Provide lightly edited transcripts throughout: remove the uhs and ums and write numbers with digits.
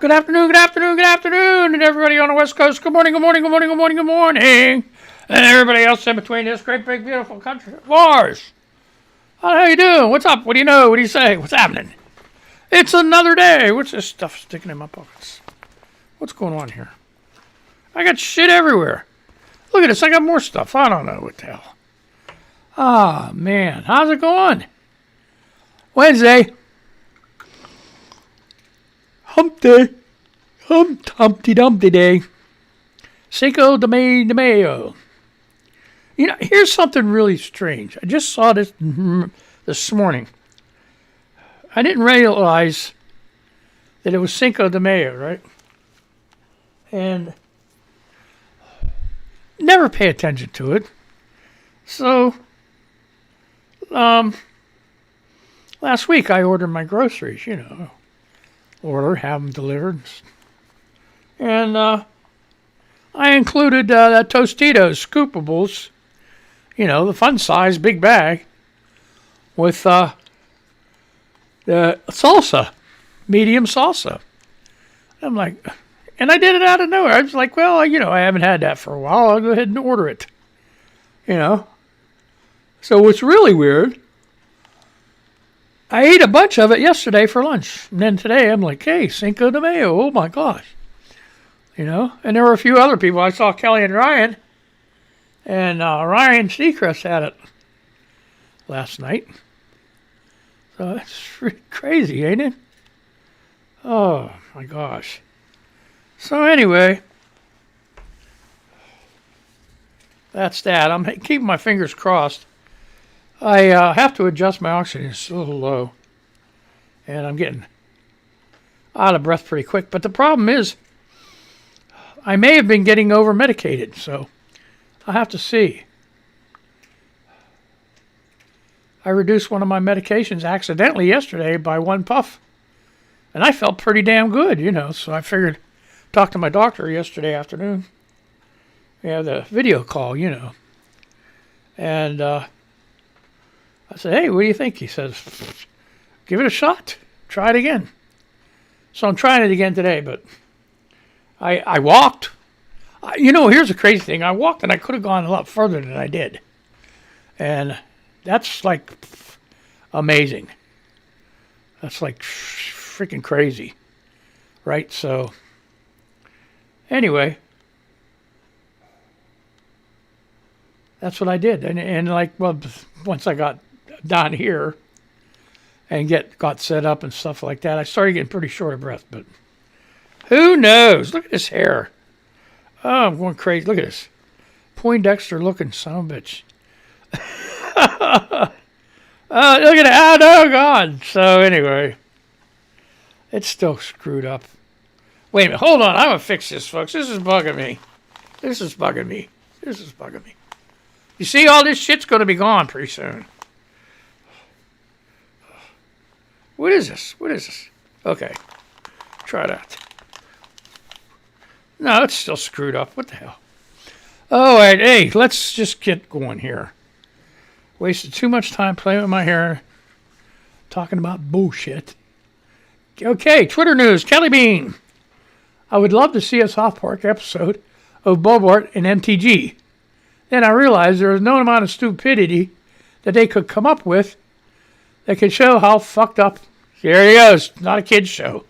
Good afternoon, good afternoon, good afternoon, and everybody on the West Coast. Good morning, good morning, good morning, good morning, good morning, and everybody else in between this great, big, beautiful country of ours. How you doing? What's up? What do you know? What do you say? What's happening? It's another day. What's this stuff sticking in my pockets? What's going on here? I got shit everywhere. Look at this. I got more stuff. I don't know what the hell. Ah, man. How's it going? Wednesday. Hump day. Humpty Dumpty Day. Cinco de Mayo. You know, here's something really strange. I just saw this this morning. I didn't realize that it was Cinco de Mayo, right? And never pay attention to it. So, last week I ordered my groceries, have them delivered. And I included that Tostitos Scoopables, the fun size big bag with the salsa, medium salsa. I'm like, and I did it out of nowhere. I was like, well, I haven't had that for a while. I'll go ahead and order it. So what's really weird, I ate a bunch of it yesterday for lunch. And then today I'm like, hey, Cinco de Mayo. Oh, my gosh. And there were a few other people. I saw Kelly and Ryan. And Ryan Seacrest had it last night. So that's really crazy, ain't it? Oh, my gosh. So anyway, that's that. I'm keeping my fingers crossed. I have to adjust my oxygen. It's a little low. And I'm getting out of breath pretty quick. But the problem is, I may have been getting over-medicated. So I'll have to see. I reduced one of my medications accidentally yesterday by one puff. And I felt pretty damn good, So I figured, talked to my doctor yesterday afternoon. We had the video call, And I said, hey, what do you think? He says, give it a shot. Try it again. So I'm trying it again today, but I walked. Here's the crazy thing. I walked and I could have gone a lot further than I did. And that's like amazing. That's like freaking crazy. Right? So anyway, that's what I did. And once I got down here and got set up and stuff like that, I started getting pretty short of breath, but who knows? Look at this hair. Oh, I'm going crazy. Look at this. Poindexter looking son of a bitch. Look at it. Oh, God. So anyway, it's still screwed up. Wait a minute. Hold on. I'm going to fix this, folks. This is bugging me. You see, all this shit's going to be gone pretty soon. What is this? Okay. Try that. No, it's still screwed up. What the hell? All right. Hey, let's just get going here. Wasted too much time playing with my hair. Talking about bullshit. Okay, Twitter news. Kelly Bean. I would love to see a South Park episode of Bobart and MTG. Then I realized there was no amount of stupidity that they could come up with that could show how fucked up. Here he goes. Not a kid's show.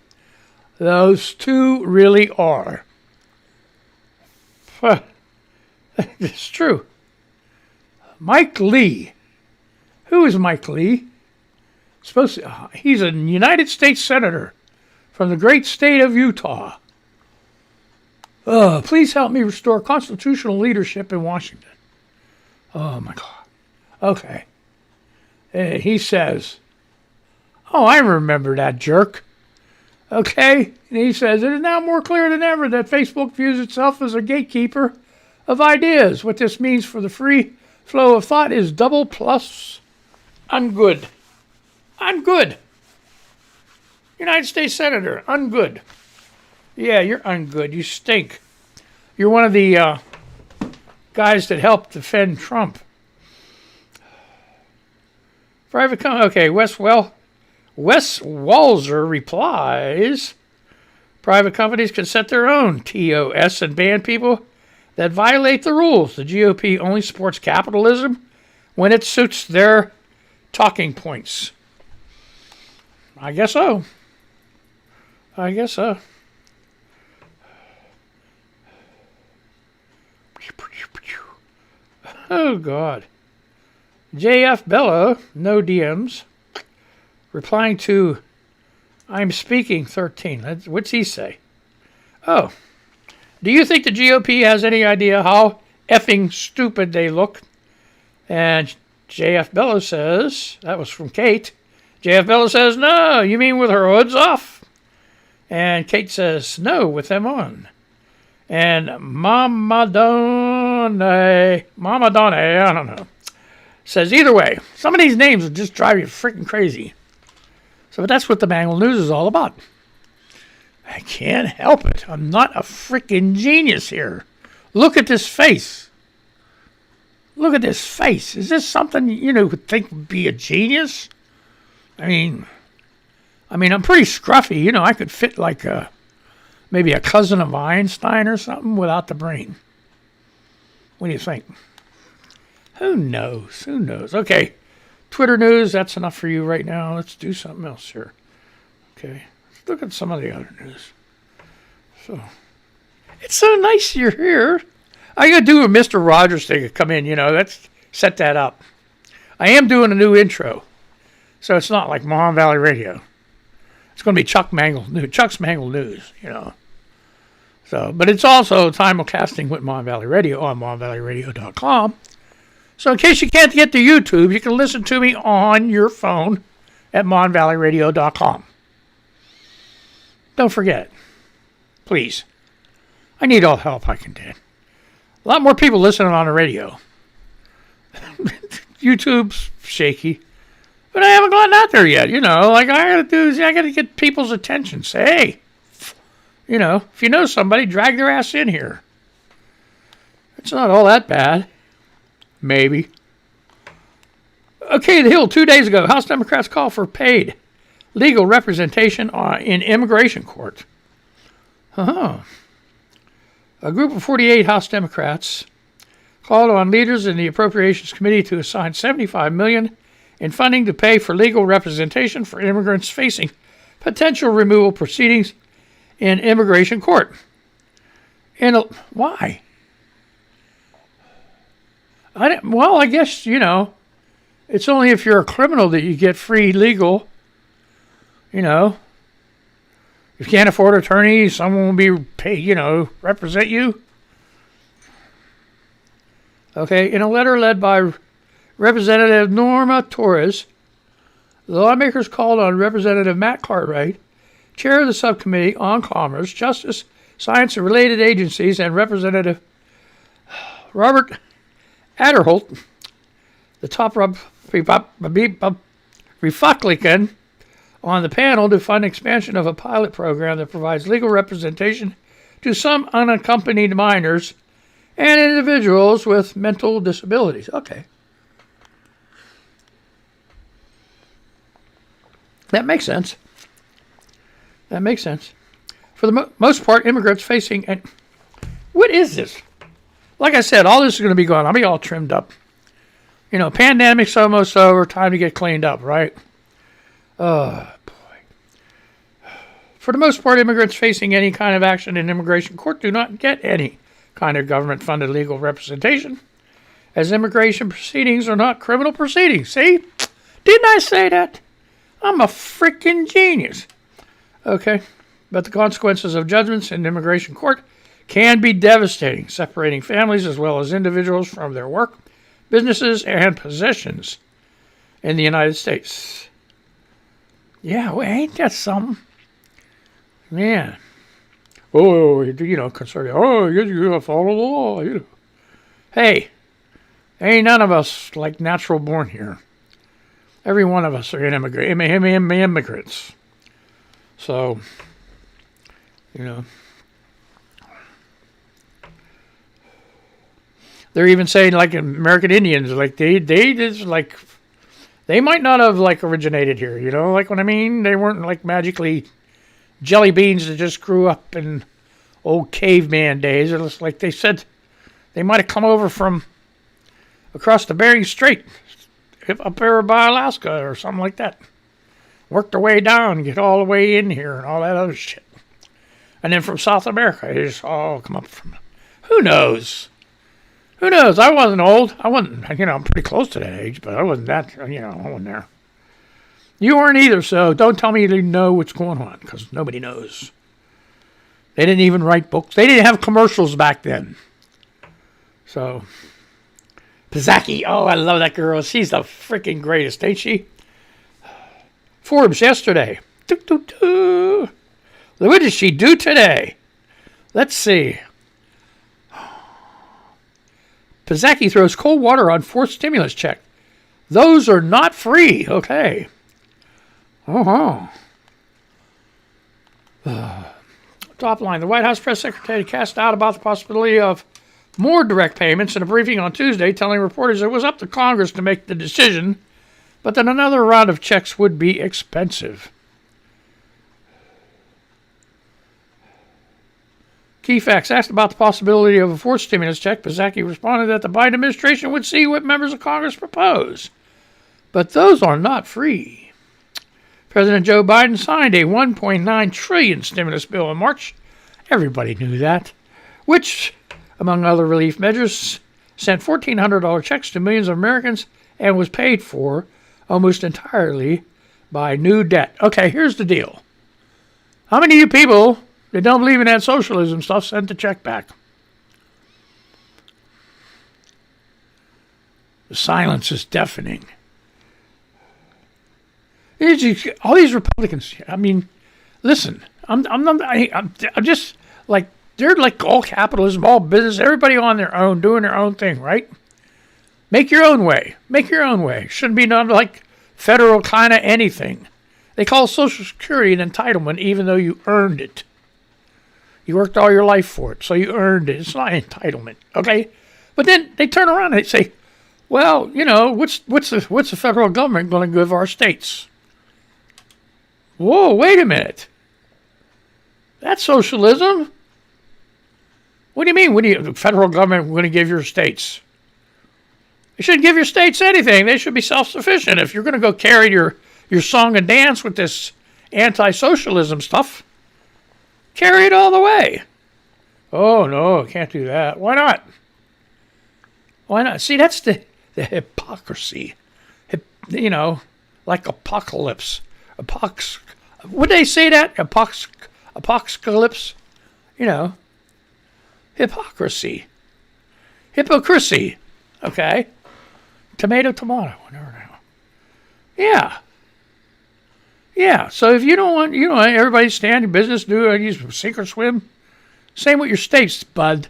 Those two really are. It's true. Mike Lee. Who is Mike Lee? He's a United States Senator from the great state of Utah. Please help me restore constitutional leadership in Washington. Oh, my God. Okay. He says, oh, I remember that jerk. Okay. And he says, it is now more clear than ever that Facebook views itself as a gatekeeper of ideas. What this means for the free flow of thought is double plus ungood. Ungood. United States Senator, ungood. Yeah, you're ungood. You stink. You're one of the guys that helped defend Trump. Okay, Wes Walzer replies, Private companies can set their own TOS and ban people that violate the rules. The GOP only supports capitalism when it suits their talking points. I guess so. Oh, God. JF Bello, no DMs, replying to I'm Speaking 13. What's he say? Oh. Do you think the GOP has any idea how effing stupid they look? And JF Bello says, that was from Kate. JF Bello says, no, you mean with her hoods off? And Kate says, no, with them on. And Mama Donne, I don't know, says either way, some of these names will just drive you freaking crazy. So that's what the Mangled News is all about. I can't help it. I'm not a freaking genius here. Look at this face. Look at this face. Is this something, would think would be a genius? I mean, I'm pretty scruffy. I could fit like maybe a cousin of Einstein or something without the brain. What do you think? Who knows? Okay, Twitter news, that's enough for you right now. Let's do something else here. Okay, let's look at some of the other news. So, it's so nice you're here. I got to do a Mr. Rogers thing to come in, let's set that up. I am doing a new intro, so it's not like Mon Valley Radio. It's going to be Chuck's Mangled News, So, but it's also simulcasting with Mon Valley Radio on monvalleyradio.com. So in case you can't get to YouTube, you can listen to me on your phone at monvalleyradio.com. Don't forget, please. I need all the help I can get. A lot more people listening on the radio. YouTube's shaky. But I haven't gotten out there yet, Like I got to get people's attention. Say, hey, if you know somebody, drag their ass in here. It's not all that bad. Maybe. Okay, the Hill, 2 days ago, House Democrats call for paid legal representation in immigration court. A group of 48 House Democrats called on leaders in the Appropriations Committee to assign $75 million in funding to pay for legal representation for immigrants facing potential removal proceedings in immigration court. Why? I guess, it's only if you're a criminal that you get free legal. If you can't afford an attorney, someone will be paid, represent you. Okay, in a letter led by Representative Norma Torres, the lawmakers called on Representative Matt Cartwright, chair of the subcommittee on Commerce, Justice, Science, and Related Agencies, and Representative Robert Adderholt, the top Republican on the panel, to fund expansion of a pilot program that provides legal representation to some unaccompanied minors and individuals with mental disabilities. Okay. That makes sense. For the most part, immigrants facing... What is this? Like I said, all this is going to be gone. I'll be all trimmed up. Pandemic's almost over. Time to get cleaned up, right? Oh, boy. For the most part, immigrants facing any kind of action in immigration court do not get any kind of government-funded legal representation, as immigration proceedings are not criminal proceedings. See? Didn't I say that? I'm a freaking genius. Okay. But the consequences of judgments in immigration court can be devastating, separating families as well as individuals from their work, businesses, and possessions in the United States. Yeah, well, ain't that something? Man. Oh, conservative. Oh, you gotta follow the law. Hey, ain't none of us like natural born here. Every one of us are immigrants. So, they're even saying like American Indians, like they just like they might not have like originated here, like what I mean? They weren't like magically jelly beans that just grew up in old caveman days. It looks like they said they might have come over from across the Bering Strait, up there by Alaska or something like that. Worked their way down, get all the way in here and all that other shit. And then from South America, they just all come up from... Who knows? Who knows? I wasn't old. I wasn't, I'm pretty close to that age, but I wasn't that, I wasn't there. You weren't either, so don't tell me you didn't know what's going on, because nobody knows. They didn't even write books. They didn't have commercials back then. So, Pizzacki, oh, I love that girl. She's the freaking greatest, ain't she? Forbes yesterday. What did she do today? Let's see. Pizzacki throws cold water on fourth stimulus check. Those are not free. Okay. Top line. The White House press secretary cast doubt about the possibility of more direct payments in a briefing on Tuesday, telling reporters it was up to Congress to make the decision, but that another round of checks would be expensive. Key facts. Asked about the possibility of a fourth stimulus check, Pizzacki responded that the Biden administration would see what members of Congress propose. But those are not free. President Joe Biden signed a $1.9 trillion stimulus bill in March. Everybody knew that. Which, among other relief measures, sent $1,400 checks to millions of Americans and was paid for almost entirely by new debt. Okay, here's the deal. How many of you people that don't believe in that socialism stuff sent the check back? The silence is deafening. All these Republicans, listen, I'm just like, they're like all capitalism, all business, everybody on their own, doing their own thing, right? Make your own way. Make your own way. Shouldn't be done like federal kind of anything. They call Social Security an entitlement even though you earned it. You worked all your life for it, so you earned it. It's not an entitlement, okay? But then they turn around and they say, well, what's the federal government going to give our states? Whoa, wait a minute. That's socialism? What do you mean? The federal government going to give your states? They shouldn't give your states anything. They should be self-sufficient. If you're going to go carry your song and dance with this anti-socialism stuff, carry it all the way. Oh, no, can't do that. Why not? Why not? See, that's the hypocrisy. Like apocalypse. Would they say that? Apocalypse? Hypocrisy. Hypocrisy. Okay? Tomato, whatever now. Yeah. Yeah, so if you don't want, everybody stand your business, do sink or swim. Same with your states, bud.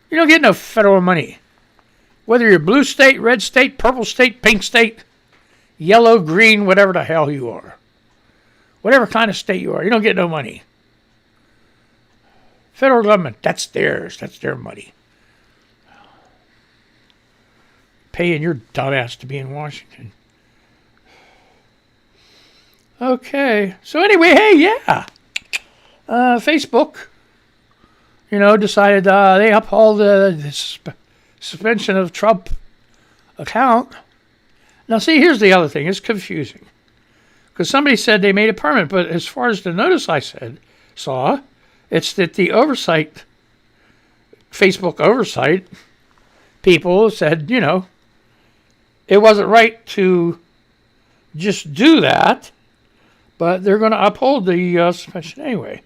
You don't get no federal money. Whether you're blue state, red state, purple state, pink state, yellow, green, whatever the hell you are. Whatever kind of state you are, you don't get no money. Federal government, that's theirs. That's their money. Paying your dumbass to be in Washington. Okay. So anyway, hey, yeah. Facebook, decided they upheld the suspension of Trump account. Now, see, here's the other thing. It's confusing. Because somebody said they made it permanent, but as far as the notice I saw, it's that the Facebook oversight people said, it wasn't right to just do that, but they're going to uphold the suspension anyway.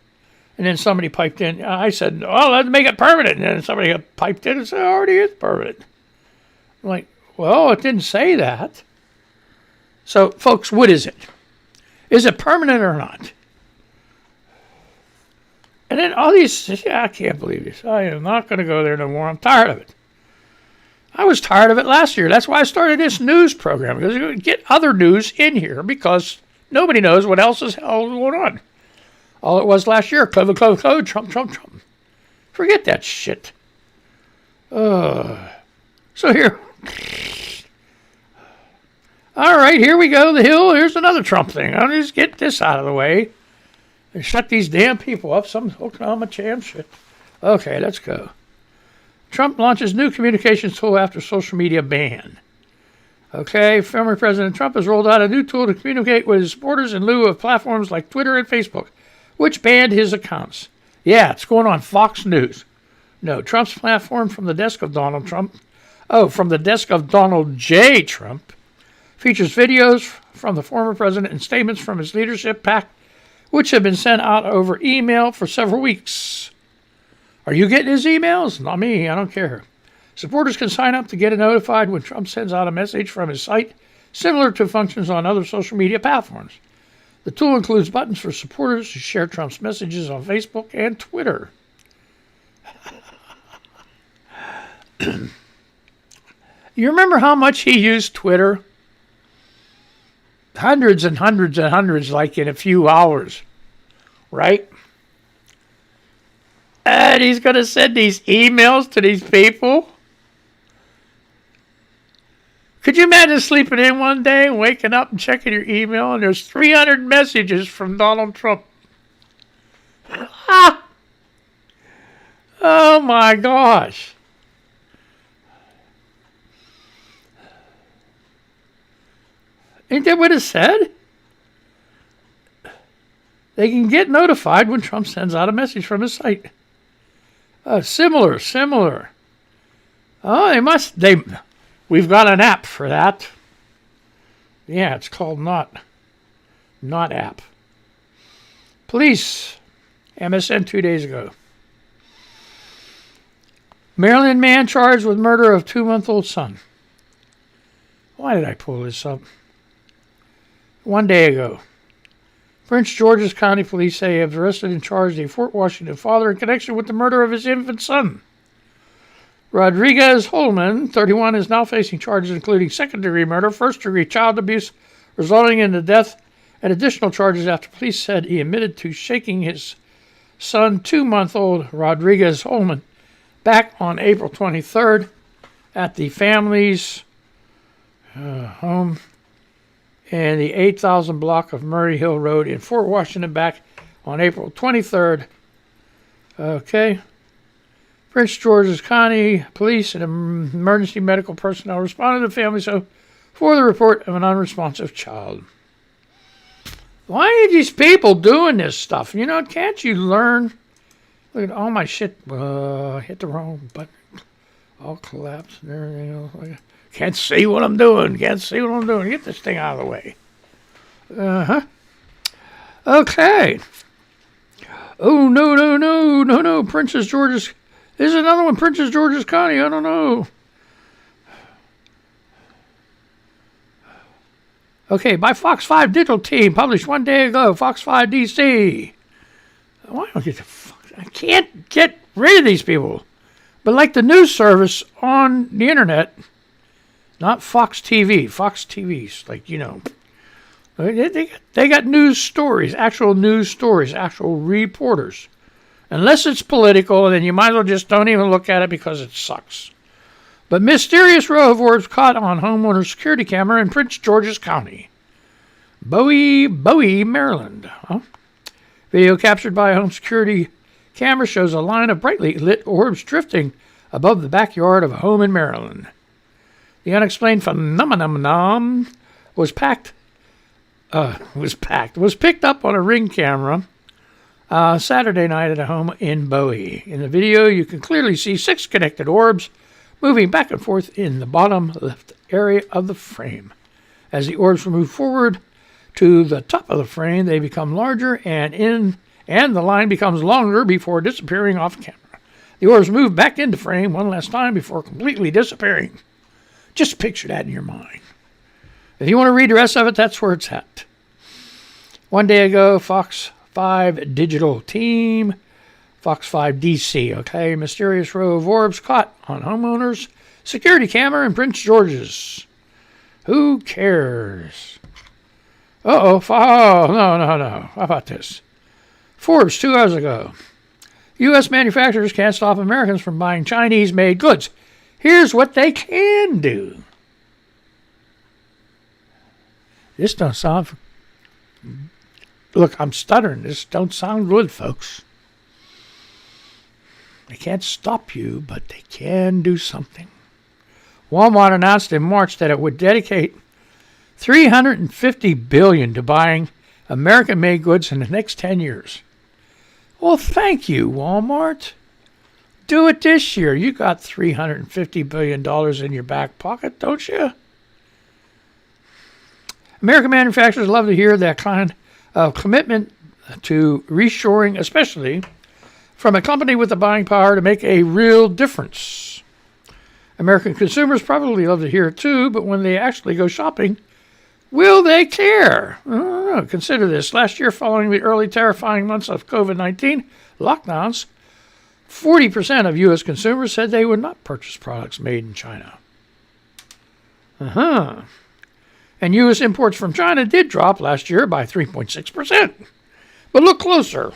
And then somebody piped in. I said, oh, let's make it permanent. And then somebody piped in and said, it already is permanent. I'm like, well, it didn't say that. So, folks, what is it? Is it permanent or not? And then all these, I can't believe this. I am not going to go there no more. I'm tired of it. I was tired of it last year. That's why I started this news program, because you get other news in here, because nobody knows what else is hell going on. All it was last year, COVID, Trump. Forget that shit. So here. All right, here we go, the hill. Here's another Trump thing. I'll just get this out of the way. And shut these damn people up. Some Oklahoma jam shit. Okay, let's go. Trump launches new communications tool after social media ban. Okay, former President Trump has rolled out a new tool to communicate with his supporters in lieu of platforms like Twitter and Facebook, which banned his accounts. Yeah, it's going on Fox News. No, Trump's platform from the desk of Donald Trump. Oh, from the desk of Donald J. Trump. Features videos from the former president and statements from his leadership pack, which have been sent out over email for several weeks. Are you getting his emails? Not me. I don't care. Supporters can sign up to get notified when Trump sends out a message from his site, similar to functions on other social media platforms. The tool includes buttons for supporters to share Trump's messages on Facebook and Twitter. You remember how much he used Twitter? Hundreds and hundreds and hundreds, like in a few hours, right? And he's going to send these emails to these people. Could you imagine sleeping in one day and waking up and checking your email and there's 300 messages from Donald Trump? Ah! Oh my gosh. Ain't that what it said? They can get notified when Trump sends out a message from his site. Similar. Oh, we've got an app for that. Yeah, it's called Not app. Police, MSN 2 days ago. Maryland man charged with murder of 2-month-old son. Why did I pull this up? 1 day ago. Prince George's County Police say have arrested and charged a Fort Washington father in connection with the murder of his infant son. Rodriguez Holman, 31, is now facing charges including second-degree murder, first-degree child abuse, resulting in the death, and additional charges after police said he admitted to shaking his son, 2-month-old Rodriguez Holman, back on April 23rd at the family's home in the 8,000 block of Murray Hill Road in Fort Washington back on April 23rd. Okay. Prince George's County Police and emergency medical personnel responded to the family's home for the report of an unresponsive child. Why are these people doing this stuff? You know, can't you learn? Look at all my shit. Hit the wrong button. All collapsed and everything. Can't see what I'm doing. Get this thing out of the way. Okay. Oh, no. Princess George's. There's another one. Princess George's County. I don't know. Okay, by Fox 5 Digital Team, published 1 day ago. Fox 5 DC. Why don't I get the fuck? I can't get rid of these people. But like the news service on the internet. Not Fox TV. Fox TV's like, you know, they got news stories, actual reporters. Unless it's political, then you might as well just don't even look at it because it sucks. But mysterious row of orbs caught on homeowner security camera in Prince George's County. Bowie, Maryland. Video captured by a home security camera shows a line of brightly lit orbs drifting above the backyard of a home in Maryland. The unexplained phenomenon was picked up on a Ring camera Saturday night at a home in Bowie. In the video, you can clearly see 6 connected orbs moving back and forth in the bottom left area of the frame. As the orbs move forward to the top of the frame, they become larger and the line becomes longer before disappearing off camera. The orbs move back into frame one last time before completely disappearing. Just picture that in your mind. If you want to read the rest of it, that's where it's at. 1 day ago, Fox 5 Digital Team, Fox 5 DC, okay? Mysterious row of orbs caught on homeowners' security camera in Prince George's. Who cares? Oh, no. How about this? Forbes, 2 hours ago. U.S. manufacturers can't stop Americans from buying Chinese-made goods. Here's what they can do. This don't sound Look, I'm stuttering. This don't sound good, folks. They can't stop you, but they can do something. Walmart announced in March that it would dedicate $350 billion to buying American-made goods in the next 10 years. Well, thank you, Walmart. Do it this year. You got $350 billion in your back pocket, don't you? American manufacturers love to hear that kind of commitment to reshoring, especially from a company with the buying power to make a real difference. American consumers probably love to hear it too, but when they actually go shopping, will they care? I don't know. Consider this. Last year, following the early terrifying months of COVID-19 lockdowns, 40% of U.S. consumers said they would not purchase products made in China. And U.S. imports from China did drop last year by 3.6%. But look closer.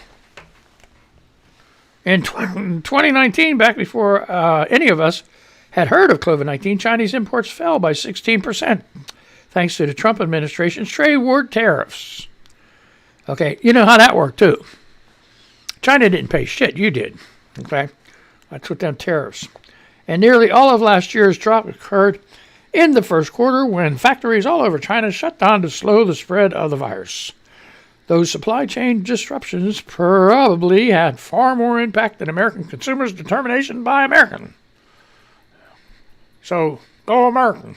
In 2019, back before any of us had heard of COVID-19, Chinese imports fell by 16%, thanks to the Trump administration's trade war tariffs. Okay, you know how that worked, too. China didn't pay shit, you did. Okay, that's what them tariffs. And nearly all of last year's drop occurred in the first quarter when factories all over China shut down to slow the spread of the virus. Those supply chain disruptions probably had far more impact than American consumers' determination to buy American. So, go American.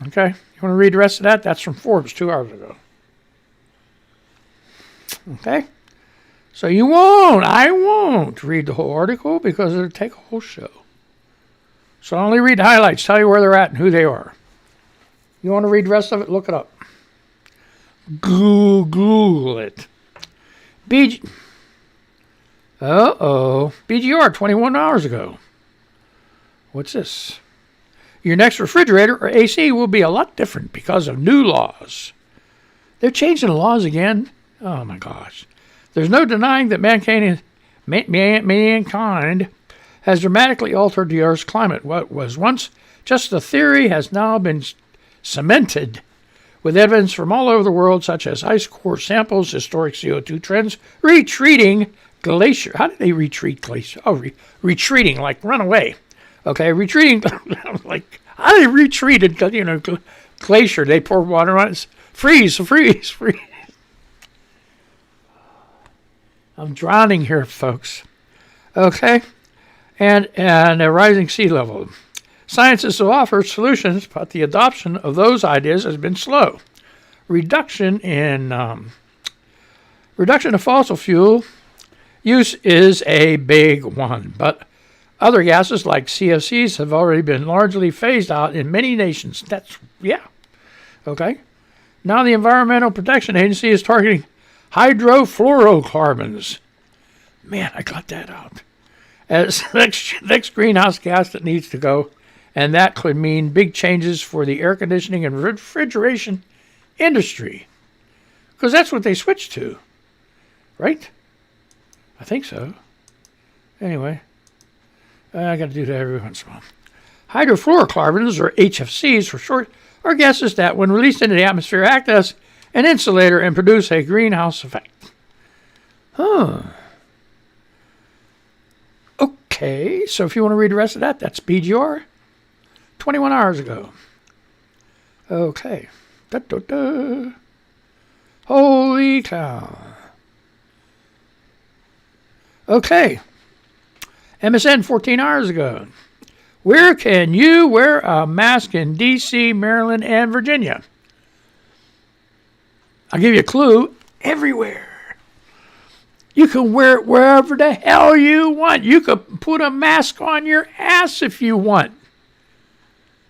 Okay, you want to read the rest of that? That's from Forbes 2 hours ago. Okay, so I won't read the whole article because it'll take a whole show. So I'll only read the highlights, tell you where they're at and who they are. You want to read the rest of it? Look it up. Google it. BGR 21 hours ago. What's this? Your next refrigerator or AC will be a lot different because of new laws. They're changing the laws again? Oh my gosh. There's no denying that mankind has dramatically altered the Earth's climate. What was once just a theory has now been cemented with evidence from all over the world, such as ice core samples, historic CO2 trends, retreating glacier. How did they retreat glacier? Oh, retreating, like run away. Okay, retreating, like, how did they retreat a glacier? They pour water on it. Freeze. I'm drowning here, folks. Okay, and a rising sea level. Scientists have offered solutions, but the adoption of those ideas has been slow. Reduction of fossil fuel use is a big one, but other gases like CFCs have already been largely phased out in many nations. Okay. Now the Environmental Protection Agency is targeting hydrofluorocarbons. Man, I got that out. As next greenhouse gas that needs to go. And that could mean big changes for the air conditioning and refrigeration industry. Because that's what they switched to. Right? I think so. Anyway. I got to do that every once in a while. Hydrofluorocarbons, or HFCs for short, are gases that, when released into the atmosphere, act as an insulator and produce a greenhouse effect. Okay, so if you want to read the rest of that, that's BGR 21 hours ago. Okay. Holy cow. Okay. MSN 14 hours ago. Where can you wear a mask in D.C., Maryland, and Virginia? I'll give you a clue. Everywhere. You can wear it wherever the hell you want. You could put a mask on your ass if you want.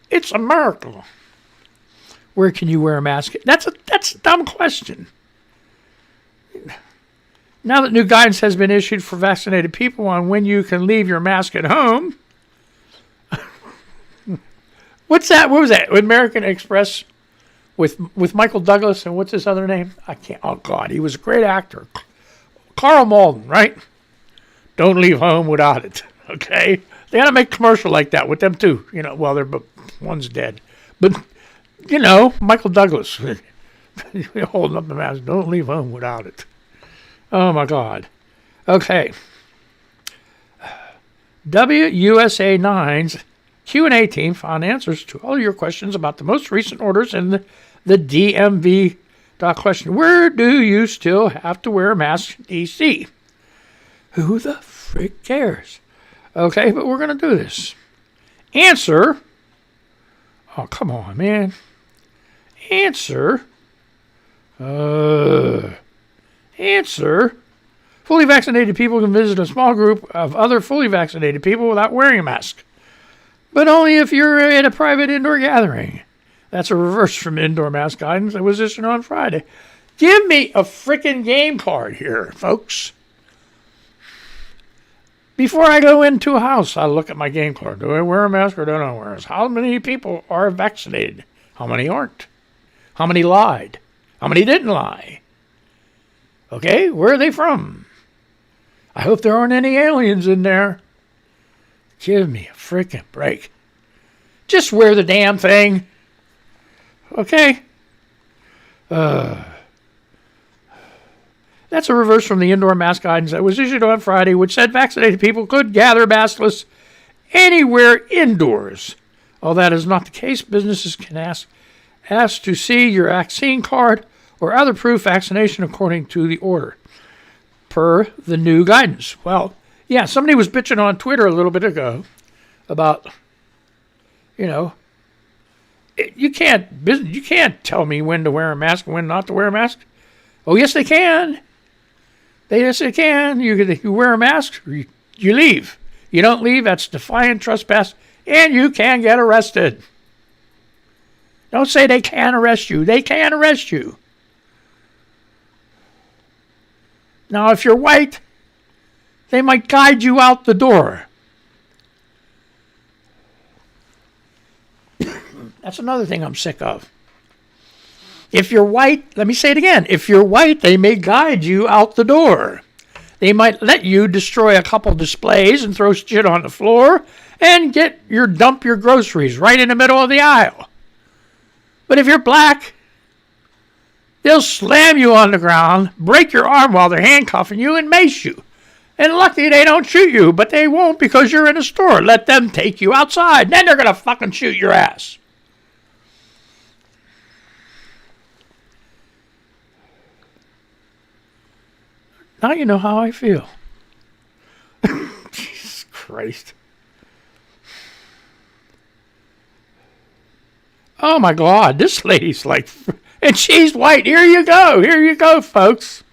It's America. Where can you wear a mask? That's a dumb question. Now that new guidance has been issued for vaccinated people on when you can leave your mask at home. What's that? What was that? American Express with Michael Douglas and what's his other name? I can't. Oh, God. He was a great actor. Carl Malden, right? Don't leave home without it. Okay? They got to make a commercial like that with them, too. Well, one's dead. But, Michael Douglas. Holding up the mask. Don't leave home without it. Oh, my God. Okay. WUSA 9's Q&A team found answers to all your questions about the most recent orders in the DMV question. Where do you still have to wear a mask in D.C.? Who the frick cares? Okay, but we're going to do this. Answer. Oh, come on, man. Answer. Answer. Fully vaccinated people can visit a small group of other fully vaccinated people without wearing a mask. But only if you're at a private indoor gathering. That's a reverse from indoor mask guidance that was issued on Friday. Give me a frickin' game card here, folks. Before I go into a house, I look at my game card. Do I wear a mask or don't I wear a mask? How many people are vaccinated? How many aren't? How many lied? How many didn't lie? Okay, where are they from? I hope there aren't any aliens in there. Give me a frickin' break. Just wear the damn thing. Okay? That's a reverse from the indoor mask guidance that was issued on Friday, which said vaccinated people could gather maskless anywhere indoors. While that is not the case, businesses can ask to see your vaccine card or other proof vaccination according to the order, per the new guidance. Well, yeah, somebody was bitching on Twitter a little bit ago about, you can't tell me when to wear a mask and when not to wear a mask. Oh, yes, they can. Yes, they can. You wear a mask, or you leave. You don't leave, that's defiant trespass, and you can get arrested. Don't say they can't arrest you. They can arrest you. Now, if you're white, they might guide you out the door. That's another thing I'm sick of. If you're white, let me say it again. If you're white, they may guide you out the door. They might let you destroy a couple displays and throw shit on the floor and dump your groceries right in the middle of the aisle. But if you're black, they'll slam you on the ground, break your arm while they're handcuffing you, and mace you. And luckily they don't shoot you, but they won't because you're in a store. Let them take you outside. Then they're going to fucking shoot your ass. Now you know how I feel. Jesus Christ. Oh my God, this lady's like, and she's white. Here you go, folks.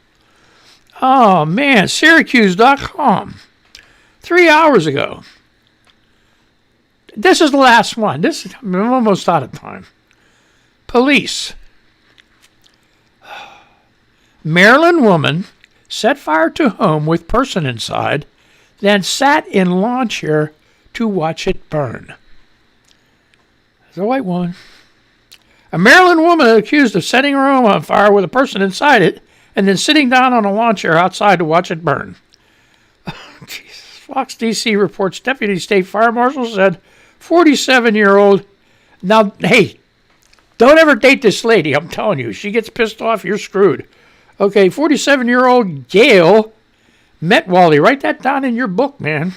Oh man, Syracuse.com. 3 hours ago. This is the last one. I'm almost out of time. Police. Maryland woman set fire to home with person inside, then sat in lawn chair to watch it burn. There's a white woman. A Maryland woman accused of setting her home on fire with a person inside it and then sitting down on a lawn chair outside to watch it burn. Jesus. Fox DC reports Deputy State Fire Marshal said 47-year-old. Now, hey, don't ever date this lady. I'm telling you, she gets pissed off, you're screwed. Okay, 47-year-old Gail Metwally. Write that down in your book, man.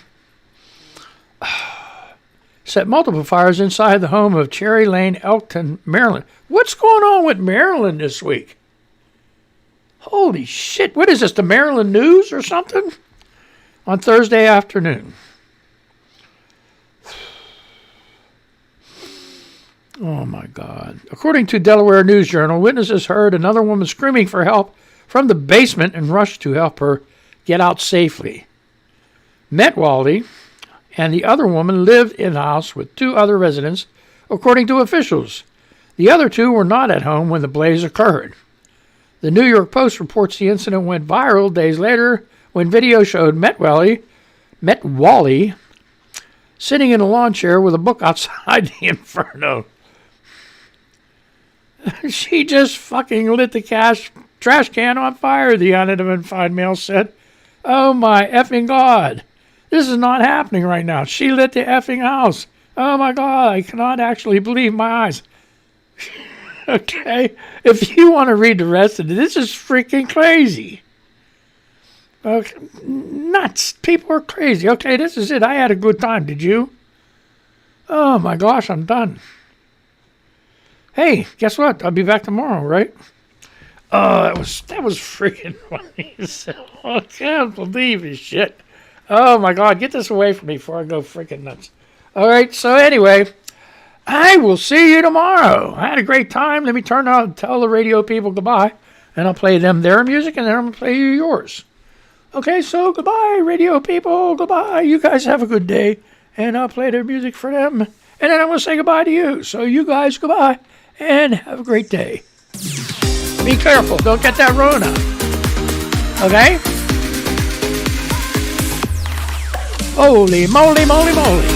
Set multiple fires inside the home of Cherry Lane, Elkton, Maryland. What's going on with Maryland this week? Holy shit. What is this, the Maryland News or something? On Thursday afternoon. Oh, my God. According to Delaware News Journal, witnesses heard another woman screaming for help from the basement and rushed to help her get out safely. Metwally and the other woman lived in the house with two other residents, according to officials. The other two were not at home when the blaze occurred. The New York Post reports the incident went viral days later when video showed Metwally sitting in a lawn chair with a book outside the inferno. She just fucking lit the trash can on fire, the unidentified male said. Oh my effing God. This is not happening right now. She lit the effing house. Oh my God, I cannot actually believe my eyes. Okay? If you want to read the rest of it, this is freaking crazy. Okay, nuts. People are crazy. Okay, this is it. I had a good time. Did you? Oh my gosh, I'm done. Hey, guess what? I'll be back tomorrow, right? Oh, that was freaking funny. I can't believe this shit. Oh my God, get this away from me before I go freaking nuts. All right, so anyway, I will see you tomorrow. I had a great time. Let me turn on and tell the radio people goodbye, and I'll play them their music, and then I'm going to play you yours. Okay, so goodbye, radio people. Goodbye. You guys have a good day. And I'll play their music for them. And then I'm going to say goodbye to you. So you guys, goodbye. And have a great day. Be careful. Don't get that Rona. Okay? Holy moly, moly, moly.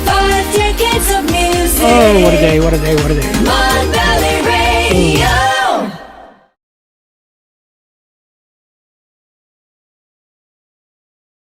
5 decades of music. Oh, what a day, what a day, what a day.